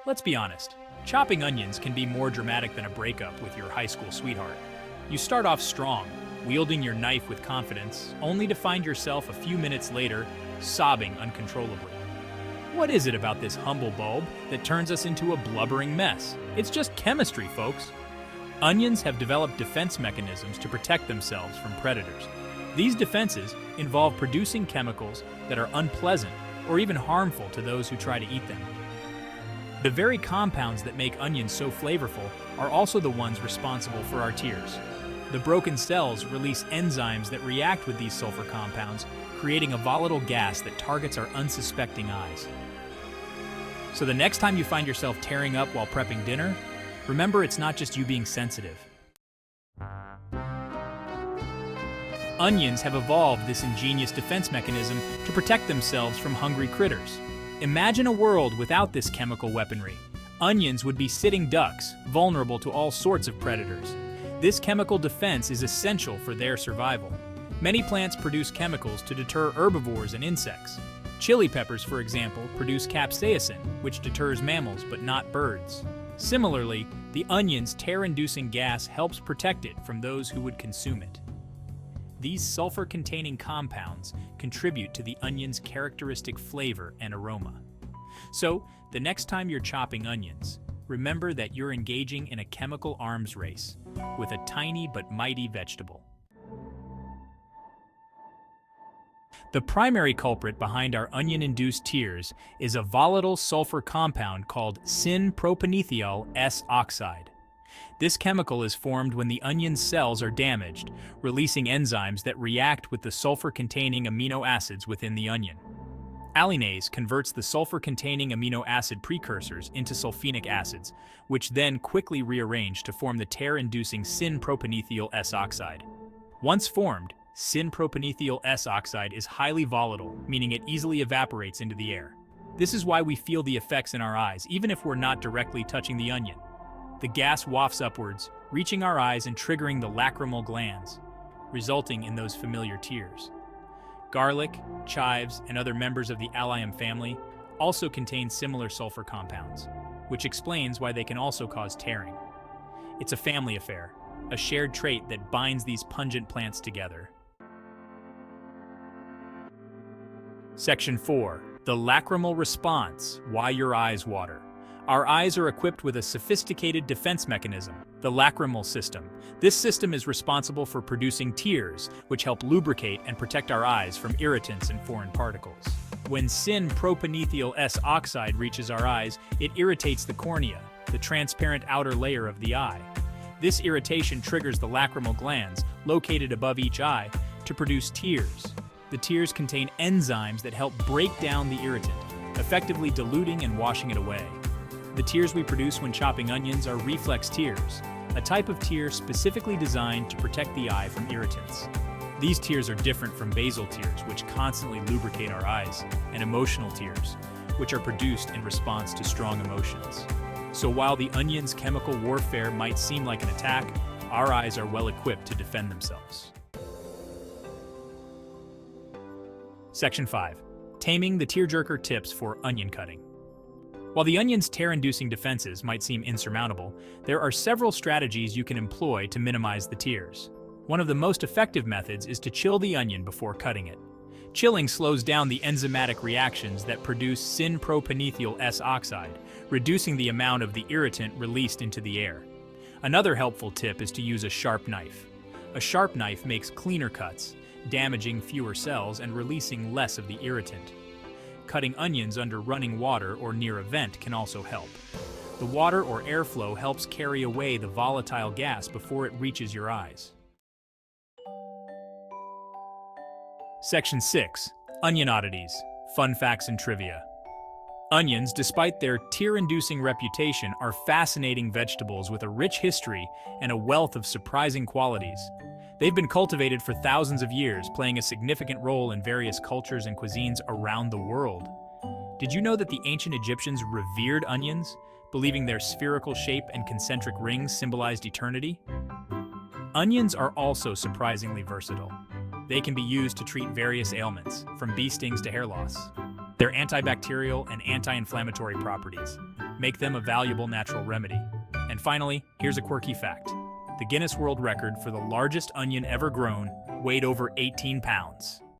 Let's be honest, chopping onions can be more dramatic than a breakup with your high school sweetheart. You start off strong, wielding your knife with confidence, only to find yourself a few minutes later sobbing uncontrollably. What is it about this humble bulb that turns us into a blubbering mess? It's just chemistry, folks. Onions have developed defense mechanisms to protect themselves from predators. These defenses involve producing chemicals that are unpleasant or even harmful to those who try to eat them. The very compounds that make onions so flavorful are also the ones responsible for our tears. The broken cells release enzymes that react with these sulfur compounds, creating a volatile gas that targets our unsuspecting eyes. So the next time you find yourself tearing up while prepping dinner, remember it's not just you being sensitive. Onions have evolved this ingenious defense mechanism to protect themselves from hungry critters. Imagine a world without this chemical weaponry. Onions would be sitting ducks, vulnerable to all sorts of predators. This chemical defense is essential for their survival. Many plants produce chemicals to deter herbivores and insects. Chili peppers, for example, produce capsaicin, which deters mammals but not birds. Similarly, the onion's tear-inducing gas helps protect it from those who would consume it. These sulfur-containing compounds contribute to the onion's characteristic flavor and aroma. So, the next time you're chopping onions, remember that you're engaging in a chemical arms race with a tiny but mighty vegetable. The primary culprit behind our onion-induced tears is a volatile sulfur compound called syn-propanethiol S-oxide. This chemical is formed when the onion's cells are damaged, releasing enzymes that react with the sulfur-containing amino acids within the onion. Alliinase converts the sulfur-containing amino acid precursors into sulfenic acids, which then quickly rearrange to form the tear-inducing syn-propanethiol S-oxide. Once formed, syn-propanethiol S-oxide is highly volatile, meaning it easily evaporates into the air. This is why we feel the effects in our eyes, even if we're not directly touching the onion. The gas wafts upwards, reaching our eyes and triggering the lacrimal glands, resulting in those familiar tears. Garlic, chives, and other members of the allium family also contain similar sulfur compounds, which explains why they can also cause tearing. It's a family affair, a shared trait that binds these pungent plants together. Section 4. The lacrimal response, why your eyes water. Our eyes are equipped with a sophisticated defense mechanism, the lacrimal system. This system is responsible for producing tears, which help lubricate and protect our eyes from irritants and foreign particles. When syn-propanethiol S-oxide reaches our eyes, it irritates the cornea, the transparent outer layer of the eye. This irritation triggers the lacrimal glands, located above each eye, to produce tears. The tears contain enzymes that help break down the irritant, effectively diluting and washing it away. The tears we produce when chopping onions are reflex tears, a type of tear specifically designed to protect the eye from irritants. These tears are different from basal tears, which constantly lubricate our eyes, and emotional tears, which are produced in response to strong emotions. So while the onion's chemical warfare might seem like an attack, our eyes are well equipped to defend themselves. Section 5. Taming the tearjerker tips for onion cutting. While the onion's tear-inducing defenses might seem insurmountable, there are several strategies you can employ to minimize the tears. One of the most effective methods is to chill the onion before cutting it. Chilling slows down the enzymatic reactions that produce syn-propanethiol S-oxide, reducing the amount of the irritant released into the air. Another helpful tip is to use a sharp knife. A sharp knife makes cleaner cuts, damaging fewer cells and releasing less of the irritant. Cutting onions under running water or near a vent can also help. The water or airflow helps carry away the volatile gas before it reaches your eyes. Section 6. Onion oddities, fun facts and trivia. Onions, despite their tear-inducing reputation, are fascinating vegetables with a rich history and a wealth of surprising qualities. They've been cultivated for thousands of years, playing a significant role in various cultures and cuisines around the world. Did you know that the ancient Egyptians revered onions, believing their spherical shape and concentric rings symbolized eternity? Onions are also surprisingly versatile. They can be used to treat various ailments, from bee stings to hair loss. Their antibacterial and anti-inflammatory properties make them a valuable natural remedy. And finally, here's a quirky fact. The Guinness World Record for the largest onion ever grown weighed over 18 pounds.